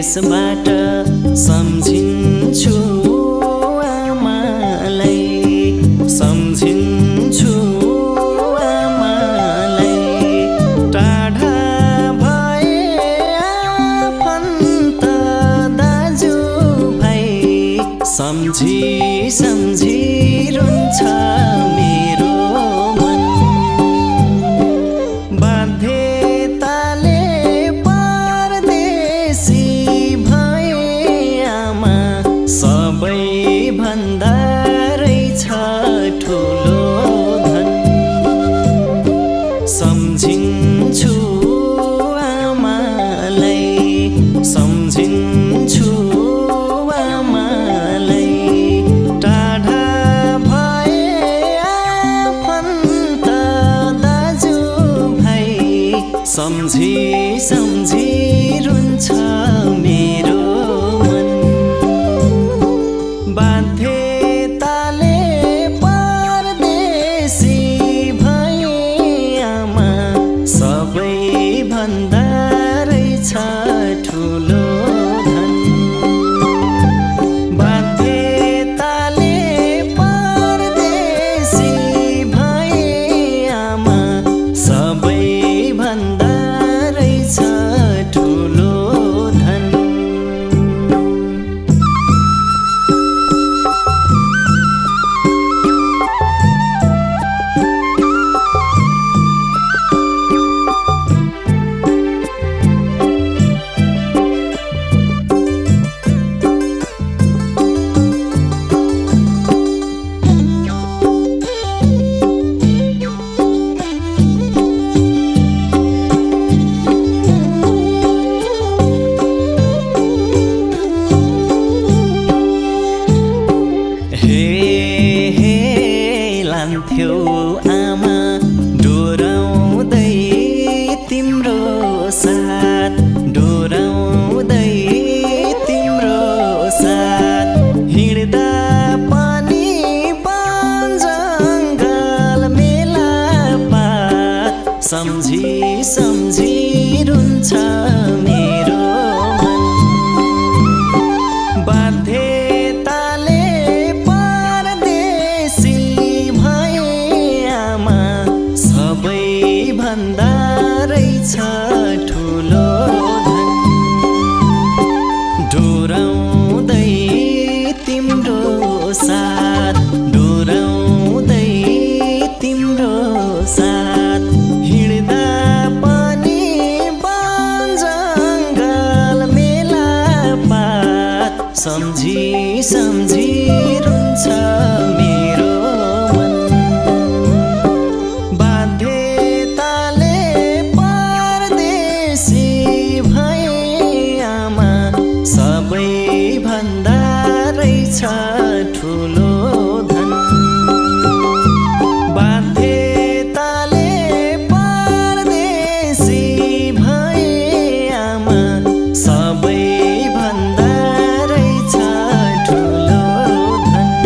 देशबाट सम्झिन्छु आमालाई, सम्झिन्छु आमालाई। टाढा भए आफन्त दाजुभाइ, सम्झी सम्झी रुन्छ मेरो मन। बाध्यताले परदेशी भए आमा, सबैभन्दा रहेछ ठुलो धन। सम्झिन्छु आमालाई, सम्झिन्छु आमालाई। टाढा भए आफन्त दाजुभाइ, सम्झी सम्झी रुन्छ मेरो मन। बाध्यताले परदेशी भए आमा, सबैभन्दा रहेछ ठुलो धन। बाध्यताले परदेशी भए आमा, सबैभन्दा रहेछ ठुलो धन। लान्थ्यौ आमा डोराउँदै तिम्रो साथ, डोराउँदै तिम्रो साथ। हिँड्दा पनि वन जङ्गल मेलापात, सम्झी सम्झी रुन्छ मेरो मन। बाध्यताले परदेशी भए आमा, सबैभन्दा रहेछ ठुलो धन। डोराउँदै तिम्रो साथ, डोराउँदै तिम्रो साथ। हिँड्दा पनि वन जङ्गल मेलापात, सम्झी सम्झी रुन्छ मेरो मन। बाध्यताले परदेशी भए आमा, सबैभन्दा रहेछ ठुलो धन। बाध्यताले परदेशी भए आमा, सबैभन्दा रहेछ ठुलो धन।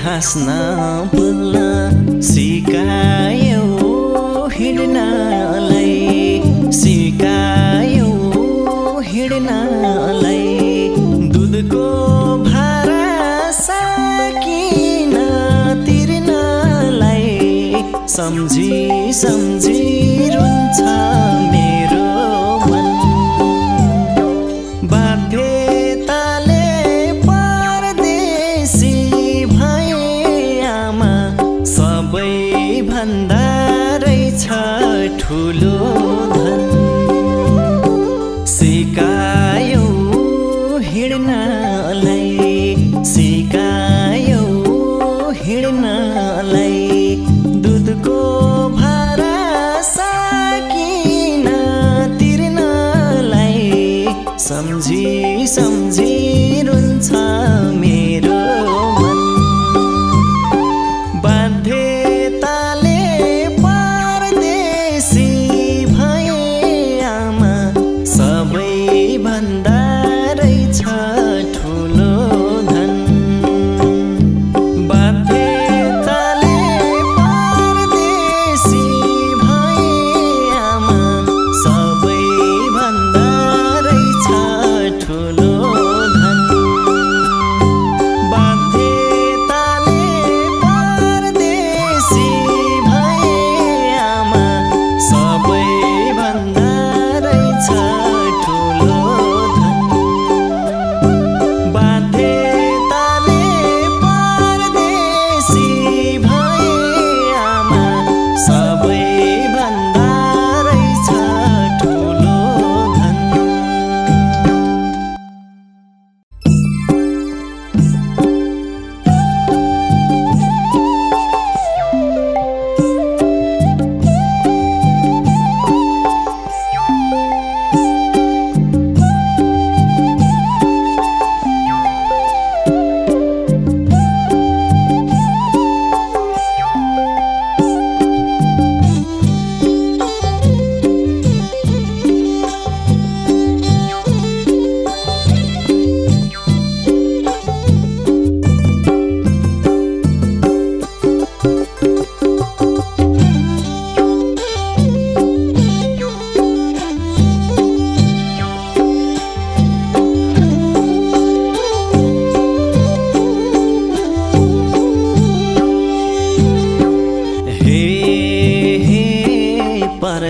हाँस्न बोल्न सिकायौ हिँड्नलाई, सिकायौ हिँड्नलाई। दुधको भारा साकिन तिर्नलाई, सम्झी सम्झी रुन्छ मेरो मन। बाध्यताले परदेशी भए आमा, सबैभन्दा रहेछ ठुलो धन। सिकायौ हिँड तिर्नलाई सिकायौ हिँड्नलाई दुधको भारा साकिन तिर्नलाई सम्झी सम्झी रुन्छ मेरो मन बाध्यताले परदेशी भए आमा सबैभन्दा रहेछ ठुलो धन बाध्यताले परदेशी भए आमा सबैभन्दा रहेछ ठुलो धन बाध्यताले परदेशी भए आमा सबैभन्दा रहेछ ठुलो धन बाध्यताले परदेशी भए आमा सबैभन्दा रहेछ ठुलो धन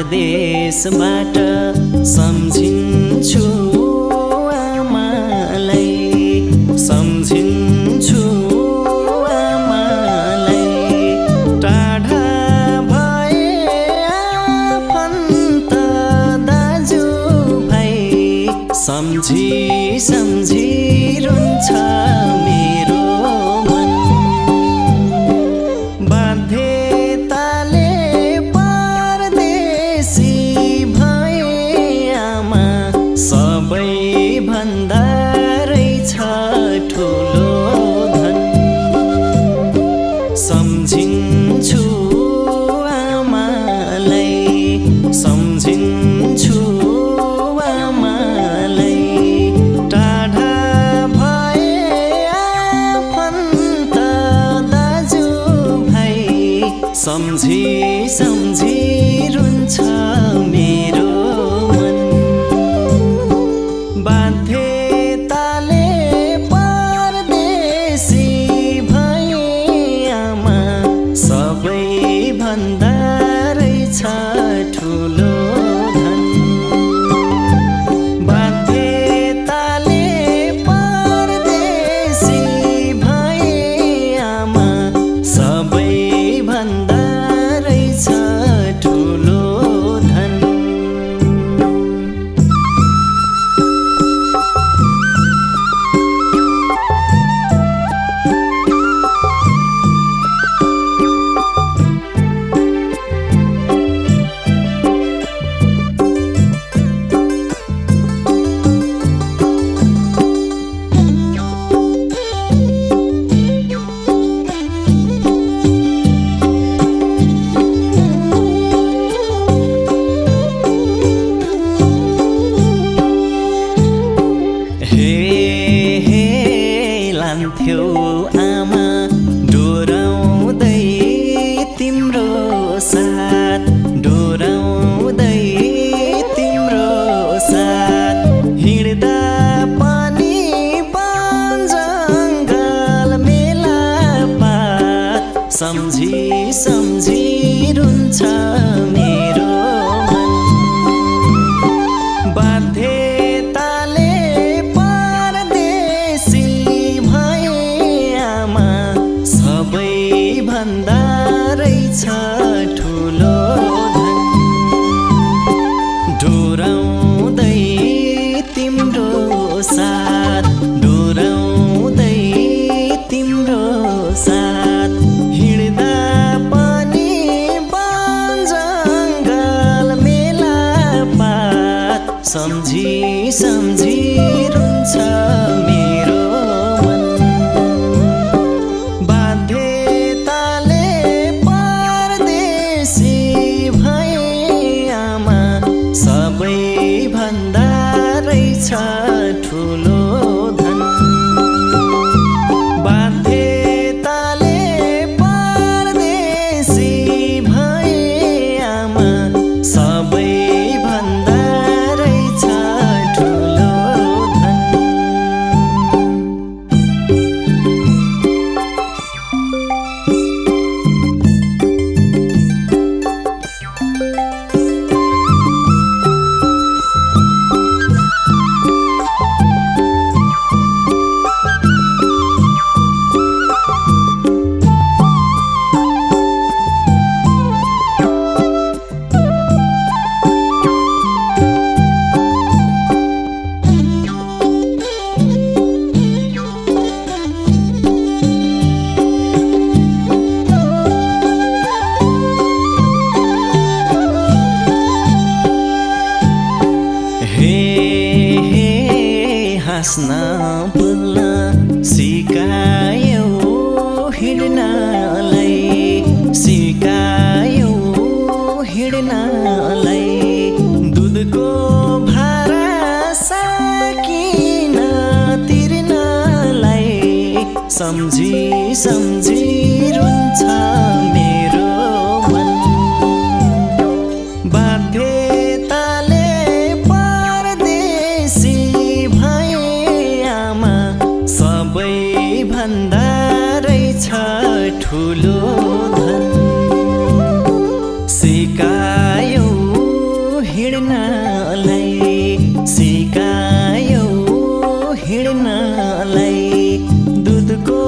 परदेशबाट सम्झिन्छु आमालाई सम्झिन्छु आमालाई टाढा भए आफन्त दाजुभाइ सम्झी सम्झी रुन्छ मेरो मन बाध्यताले परदेशी भए आमा सबैभन्दा रहेछ ठुलो धन सम्झिन्छु आमालाई सम्झिन्छु आमालाई टाढा भए आफन्त दाजुभाइ सम्झी सम्झी रुन्छ मेरो मन बाध्यताले परदेशी भए आमा सबैभन्दा रहेछ ठुलो धन बाध्यताले परदेशी भए आमा सबैभन्दा रहेछ ठुलो धन लान्थ्यौ आमा डोराउँदै तिम्रो साथ डोराउँदै तिम्रो साथ हिँड्दा पनि वन जङ्गल मेला पात सम्झी सम्झी रुन्छ मेरो मन बाध्यताले परदेशी भए आमा सबैभन्दा रहेछ ठुलो धन डोराउँदै तिम्रो साथ हाँस्न बोल्न सिकायो हिँड्नलाई सिकायो हिँड्नलाई दुधको भारा साकिन तिर्नलाई सम्झी सम्झी रुन्छ मेरो मन बाध्यताले परदेशी भए आमा सबैभन्दा रहेछ ठुलो धन सिकायो हिँड्नलाई सिकायो हिँड्नलाई दुधको